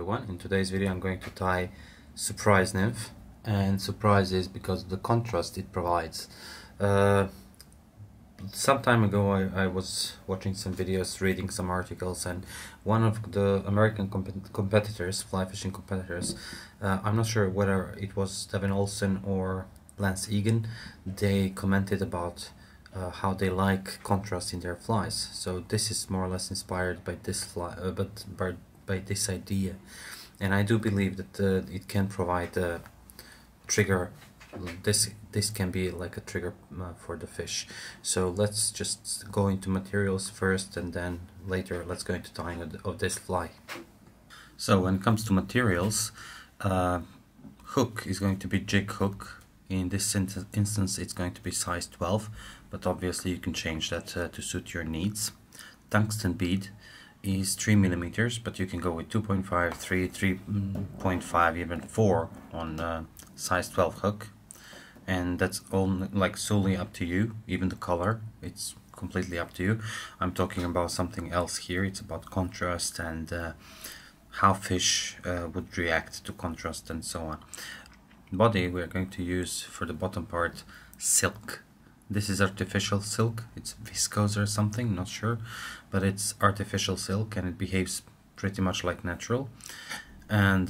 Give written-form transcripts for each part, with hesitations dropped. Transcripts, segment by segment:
everyone. In today's video I'm going to tie Surprise Nymph, and surprise is because of the contrast it provides. Some time ago I was watching some videos, reading some articles, and one of the American competitors, fly fishing competitors, I'm not sure whether it was Devin Olsen or Lance Egan, they commented about how they like contrast in their flies. So this is more or less inspired by this fly, but by this idea, and I do believe that it can provide a trigger. This can be like a trigger for the fish. So let's just go into materials first, and then later let's go into tying of this fly. So when it comes to materials, hook is going to be jig hook. In this instance it's going to be size 12, but obviously you can change that to suit your needs. Tungsten bead is 3 millimeters, but you can go with 2.5, 3, 3.5, even 4 on size 12 hook, and that's all like solely up to you. Even the color, it's completely up to you. I'm talking about something else here. It's about contrast and how fish would react to contrast and so on. Body, we're going to use for the bottom part silk. This is artificial silk. It's viscose or something, not sure, but it's artificial silk and it behaves pretty much like natural. And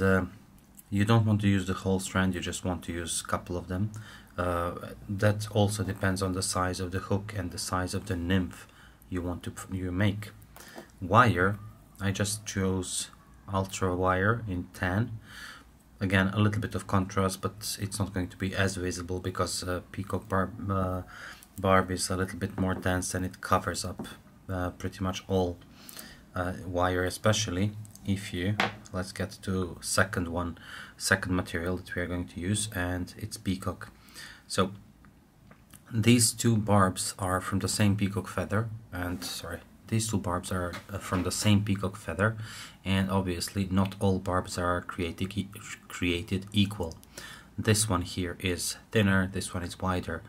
you don't want to use the whole strand, you just want to use a couple of them. That also depends on the size of the hook and the size of the nymph you want to make. Wire, I just chose ultra wire in tan. Again, a little bit of contrast, but it's not going to be as visible because peacock barb is a little bit more dense and it covers up pretty much all wire, especially if you, let's get to second material that we are going to use, and it's peacock. So these two barbs are from the same peacock feather, and these two barbs are from the same peacock feather, and obviously not all barbs are created equal. This one here is thinner, this one is wider.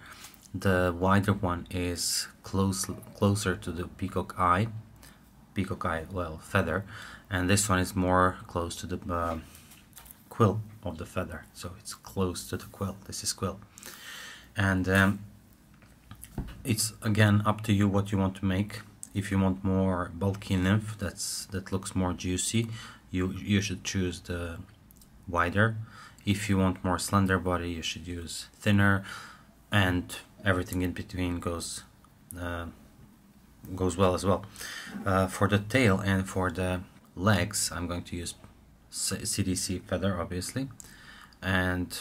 The wider one is closer to the peacock eye, feather, and this one is more close to the quill of the feather, so it's close to the quill. This is quill, and it's again up to you what you want to make. If you want more bulky nymph that looks more juicy, you should choose the wider. If you want more slender body, you should use thinner, and everything in between goes well as well. For the tail and for the legs, I'm going to use CDC feather, obviously, and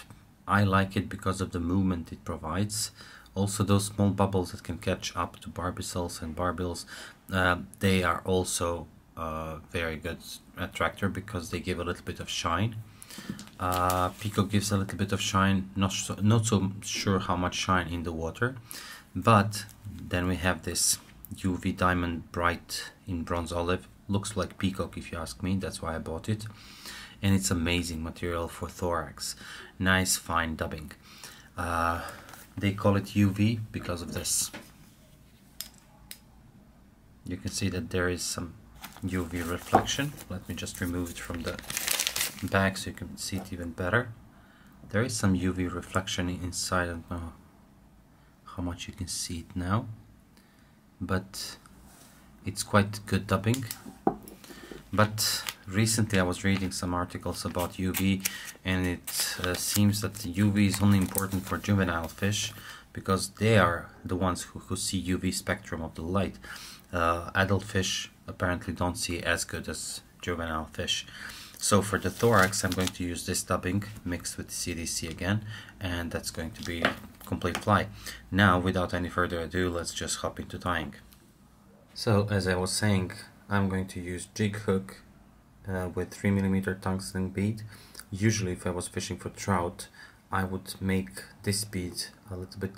I like it because of the movement it provides. Also, those small bubbles that can catch up to barbicels and barbills, they are also very good attractor because they give a little bit of shine. Peacock gives a little bit of shine, not so sure how much shine in the water. But then we have this UV diamond bright in bronze olive. Looks like peacock if you ask me, that's why I bought it. And it's amazing material for thorax. Nice fine dubbing. They call it UV because of this. You can see that there is some UV reflection. Let me just remove it from the bag so you can see it even better. There is some UV reflection inside. I don't know how much you can see it now, but it's quite good dubbing. But recently I was reading some articles about UV, and it seems that UV is only important for juvenile fish because they are the ones who see UV spectrum of the light. Adult fish apparently don't see as good as juvenile fish. So for the thorax, I'm going to use this dubbing mixed with CDC again, and that's going to be complete fly. Now, without any further ado, let's just hop into tying. So as I was saying, I'm going to use jig hook with 3 millimeter tungsten bead. Usually if I was fishing for trout, I would make this bead a little bit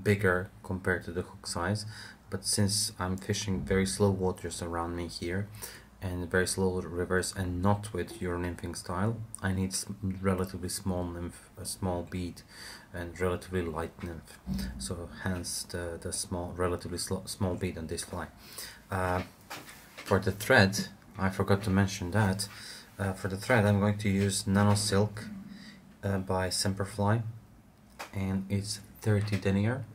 bigger compared to the hook size, but since I'm fishing very slow waters around me here and very slow rivers and not with your nymphing style, I need relatively small nymph, a small bead, and relatively light nymph. So hence the relatively small bead on this fly. For the thread, I forgot to mention that For the thread I'm going to use Nano Silk by Semperfli, and it's 30 denier.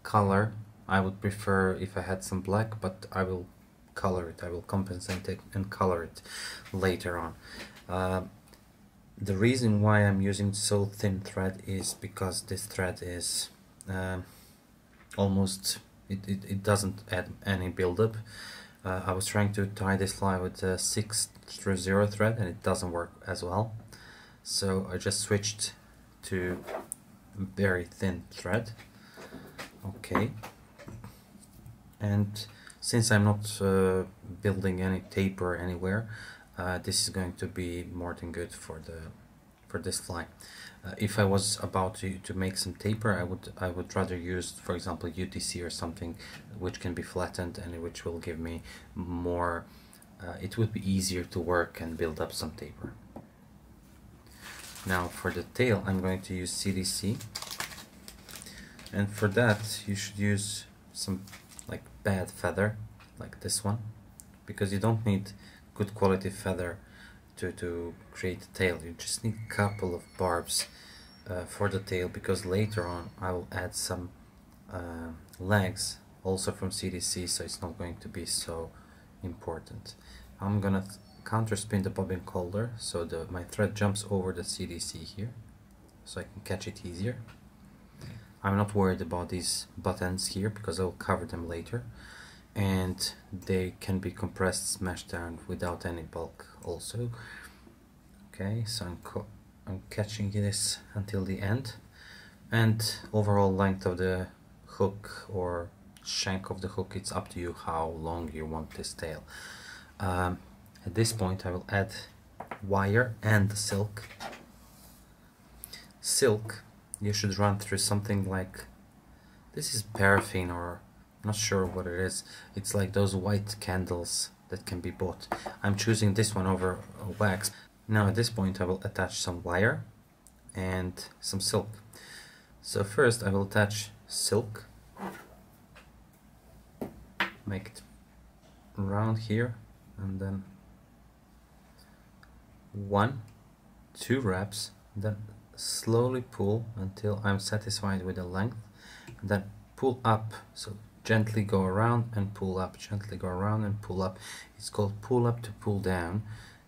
Color, I would prefer if I had some black, but I will color it, I will compensate it and color it later on. The reason why I'm using so thin thread is because this thread is almost, it doesn't add any buildup. I was trying to tie this fly with a 6/0 thread and it doesn't work as well, so I just switched to very thin thread. Okay, and since I'm not building any taper anywhere, this is going to be more than good for this fly. If I was about to make some taper, I would rather use, for example, UTC or something which can be flattened and which will give me more. It would be easier to work and build up some taper. Now for the tail, I'm going to use CDC, and for that you should use some like bad feather like this one, because you don't need good quality feather to create the tail. You just need a couple of barbs for the tail, because later on I will add some legs also from CDC, so it's not going to be so important. I'm gonna counter spin the bobbin colder so my thread jumps over the CDC here, so I can catch it easier. I'm not worried about these buttons here because I'll cover them later, and they can be compressed, smashed down without any bulk also. Okay, so I'm catching this until the end, and overall length of the hook or shank of the hook, it's up to you how long you want this tail. At this point I will add wire and the silk. Silk you should run through something like, this is paraffin, or I'm not sure what it is. It's like those white candles that can be bought. I'm choosing this one over wax. Now at this point I will attach some wire and some silk. So first I will attach silk, make it round here, and then 1, 2 wraps, then slowly pull until I'm satisfied with the length, and then pull up, so gently go around and pull up, gently go around and pull up. It's called pull up to pull down,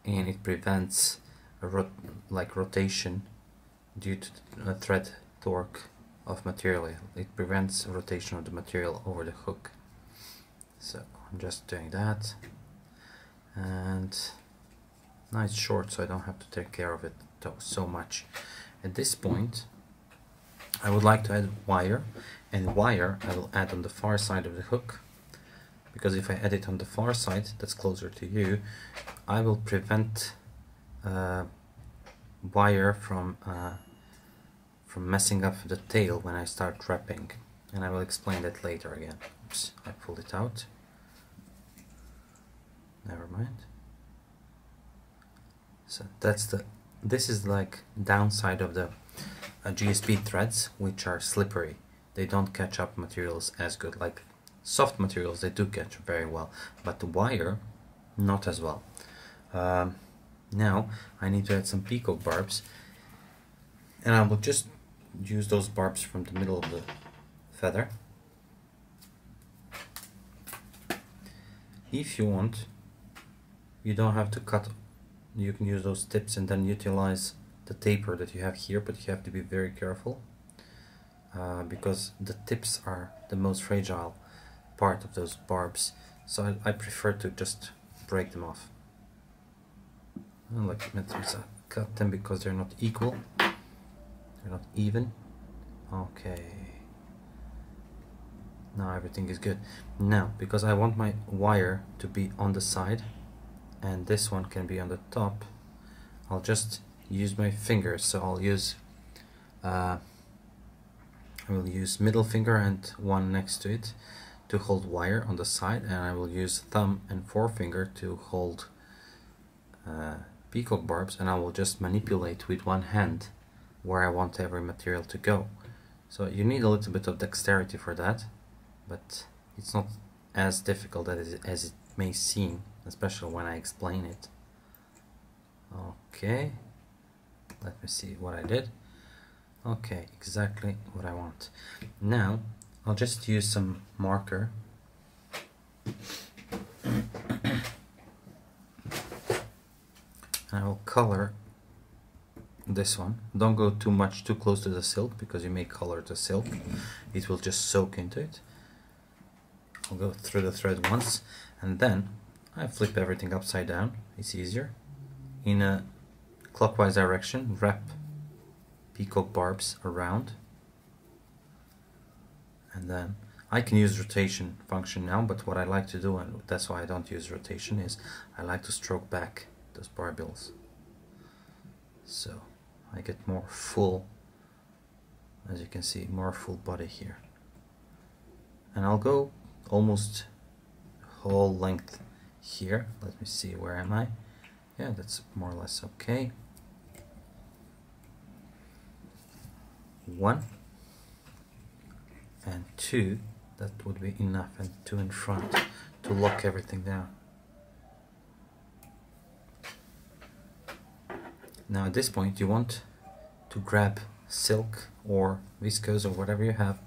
and it prevents a rotation due to the thread torque of material. It prevents rotation of the material over the hook. So I'm just doing that, and now it's short, so I don't have to take care of it so much. At this point I would like to add wire, and wire I will add on the far side of the hook, because if I add it on the far side that's closer to you, I will prevent wire from messing up the tail when I start wrapping, and I will explain that later again. Oops, I pulled it out. Never mind. So this is like downside of the GSP threads, which are slippery. They don't catch up materials as good. Like soft materials, they do catch very well, but the wire, not as well. Now I need to add some peacock barbs, and I will just use those barbs from the middle of the feather. If you want, you don't have to cut. You can use those tips and then utilize the taper that you have here, but you have to be very careful because the tips are the most fragile part of those barbs, so I prefer to just break them off. I like to cut them because they're not equal, they're not even. Okay, now everything is good. Now, because I want my wire to be on the side and this one can be on the top, I'll just use my fingers. So I'll use I will use middle finger and one next to it to hold wire on the side, and I will use thumb and forefinger to hold peacock barbs, and I will just manipulate with one hand where I want every material to go. So you need a little bit of dexterity for that, but it's not as difficult as it may seem, especially when I explain it. Okay, let me see what I did. Okay, exactly what I want. Now I'll just use some marker and I will color this one. Don't go too close to the silk, because you may color the silk, it will just soak into it. I'll go through the thread once, and then I flip everything upside down. It's easier. In a clockwise direction, wrap peacock barbs around, and then I can use rotation function now, but what I like to do, and that's why I don't use rotation, is I like to stroke back those barbels, so I get more full, as you can see, more full body here. And I'll go almost whole length here. Let me see, where am I? Yeah, that's more or less okay. 1 and 2, that would be enough, and 2 in front to lock everything down. Now at this point you want to grab silk or viscose or whatever you have,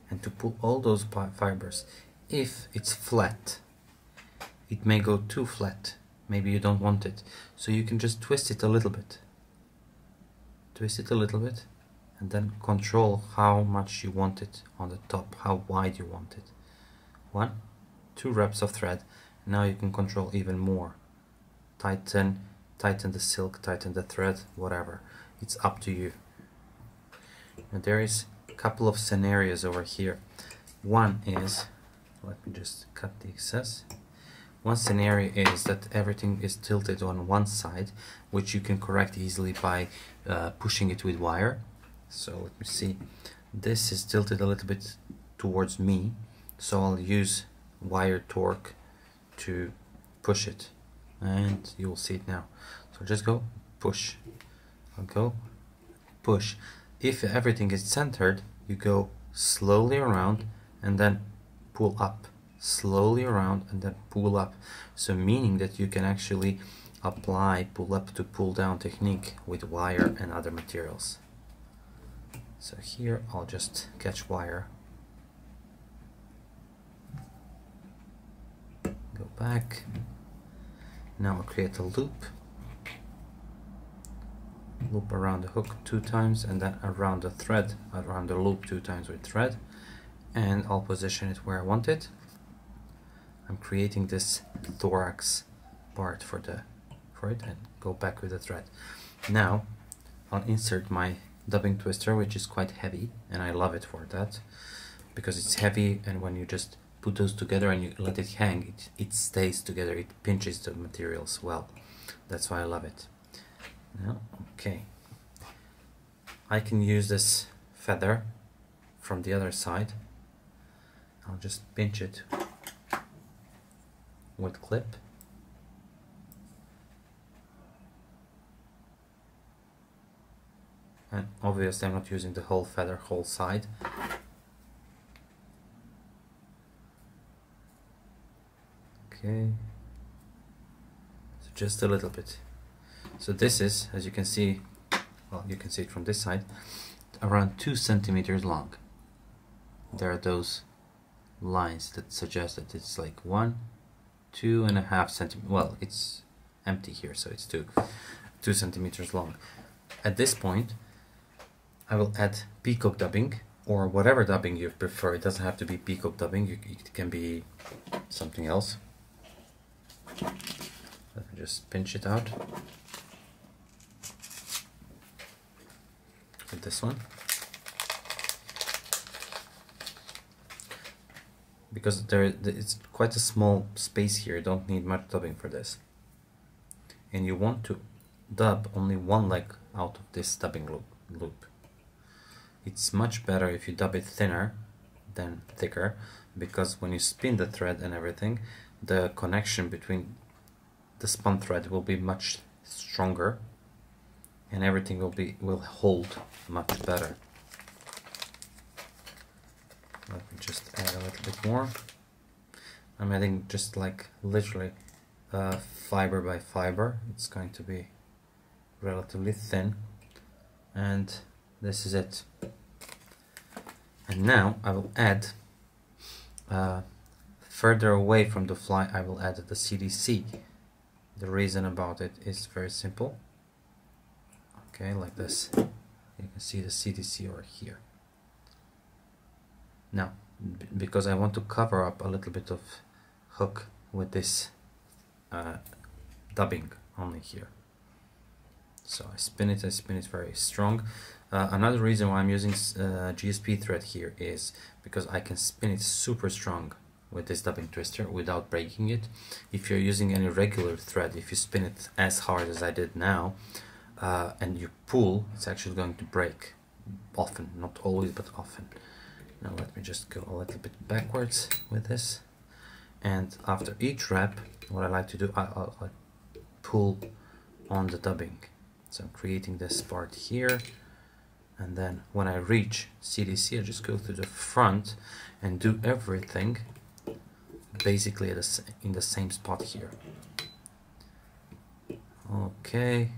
and to pull all those fibers. If it's flat, it may go too flat, maybe you don't want it, so you can just twist it a little bit. Twist it a little bit, and then control how much you want it on the top, how wide you want it. 1, 2 wraps of thread. Now you can control even more. Tighten the silk, tighten the thread, whatever. It's up to you. Now there is a couple of scenarios over here. One is, let me just cut the excess. One scenario is that everything is tilted on one side, which you can correct easily by pushing it with wire. So let me see, this is tilted a little bit towards me, so I'll use wire torque to push it, and you'll see it now. So just go push, I'll go push. If everything is centered, you go slowly around and then pull up, slowly around and then pull up, so meaning that you can actually apply pull up to pull down technique with wire and other materials. So here I'll just catch wire, go back. Now I'll create a loop around the hook 2 times, and then around the thread, around the loop 2 times with thread, and I'll position it where I want it. I'm creating this thorax part for it, and go back with the thread. Now I'll insert my dubbing twister, which is quite heavy, and I love it for that, because it's heavy, and when you just put those together and you let it hang, it stays together, it pinches the materials well. That's why I love it. Now, okay, I can use this feather from the other side. I'll just pinch it with clip. And obviously I'm not using the whole feather, whole side. Okay, so just a little bit. So this is, as you can see, well, you can see it from this side, around 2 centimeters long. There are those lines that suggest that it's like 1, 2.5 centimeters. Well, it's empty here, so it's 2 centimeters long. At this point, I will add peacock dubbing, or whatever dubbing you prefer. It doesn't have to be peacock dubbing, it can be something else. Let me just pinch it out with this one, because it's quite a small space here, you don't need much dubbing for this, and you want to dub only one leg out of this dubbing loop. It's much better if you dub it thinner than thicker, because when you spin the thread and everything, the connection between the spun thread will be much stronger, and everything will hold much better. Let me just add a little bit more. I'm adding just like literally fiber by fiber. It's going to be relatively thin, and this is it. And now I will add further away from the fly, I will add the CDC. The reason about it is very simple. Okay, like this. You can see the CDC over here. Now, because I want to cover up a little bit of hook with this dubbing only here. So I spin it very strong. Another reason why I'm using GSP thread here is because I can spin it super strong with this dubbing twister without breaking it. If you're using any regular thread, if you spin it as hard as I did now, and you pull, it's actually going to break often, not always, but often. Now let me just go a little bit backwards with this, and after each wrap, what I like to do, I pull on the dubbing. So I'm creating this part here, and then when I reach CDC, I just go to the front and do everything basically in the same spot here. Okay,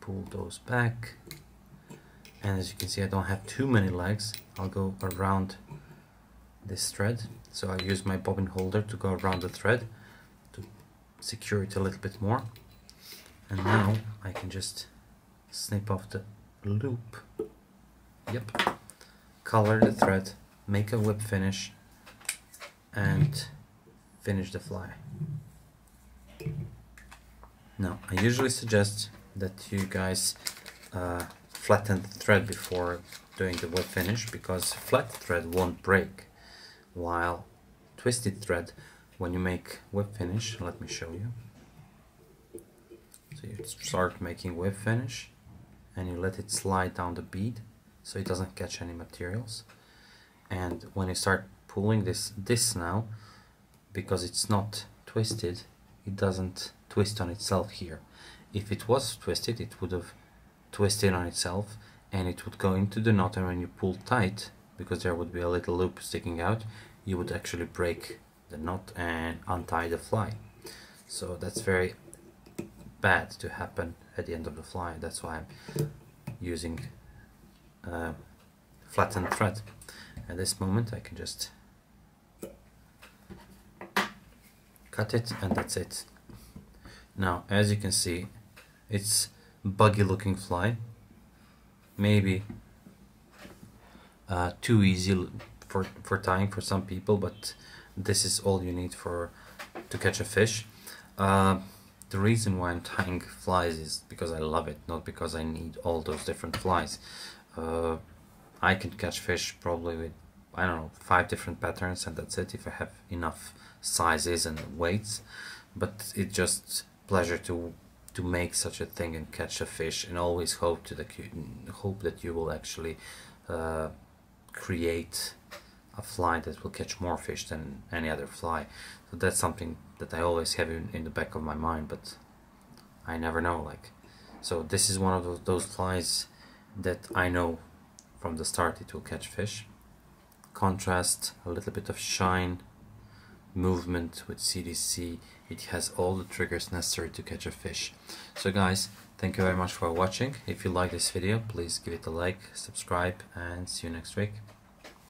pull those back, and as you can see, I don't have too many legs. I'll go around this thread, so I use my bobbin holder to go around the thread to secure it a little bit more. And now I can just snip off the loop. Yep. Color the thread, make a whip finish, and finish the fly. Now, I usually suggest that you guys flatten the thread before doing the whip finish, because flat thread won't break, while twisted thread, when you make whip finish, let me show you. So you start making whip finish and you let it slide down the bead so it doesn't catch any materials. And when you start pulling this now, because it's not twisted, it doesn't twist on itself here. If it was twisted, it would have twisted on itself and it would go into the knot, and when you pull tight, because there would be a little loop sticking out, you would actually break the knot and untie the fly. So that's very bad to happen at the end of the fly. That's why I'm using flattened thread. At this moment I can just cut it, and that's it. Now, as you can see, it's buggy looking fly, maybe too easy for tying for some people, but this is all you need to catch a fish. The reason why I'm tying flies is because I love it, not because I need all those different flies. I can catch fish probably with, I don't know, 5 different patterns, and that's it if I have enough sizes and weights. But it's just pleasure to make such a thing and catch a fish, and always hope that you will actually create a fly that will catch more fish than any other fly. So that's something that I always have in the back of my mind, but I never know. Like, so this is one of those flies that I know from the start it will catch fish. Contrast, a little bit of shine, movement with CDC. It has all the triggers necessary to catch a fish. So guys, thank you very much for watching. If you like this video, please give it a like, subscribe, and see you next week.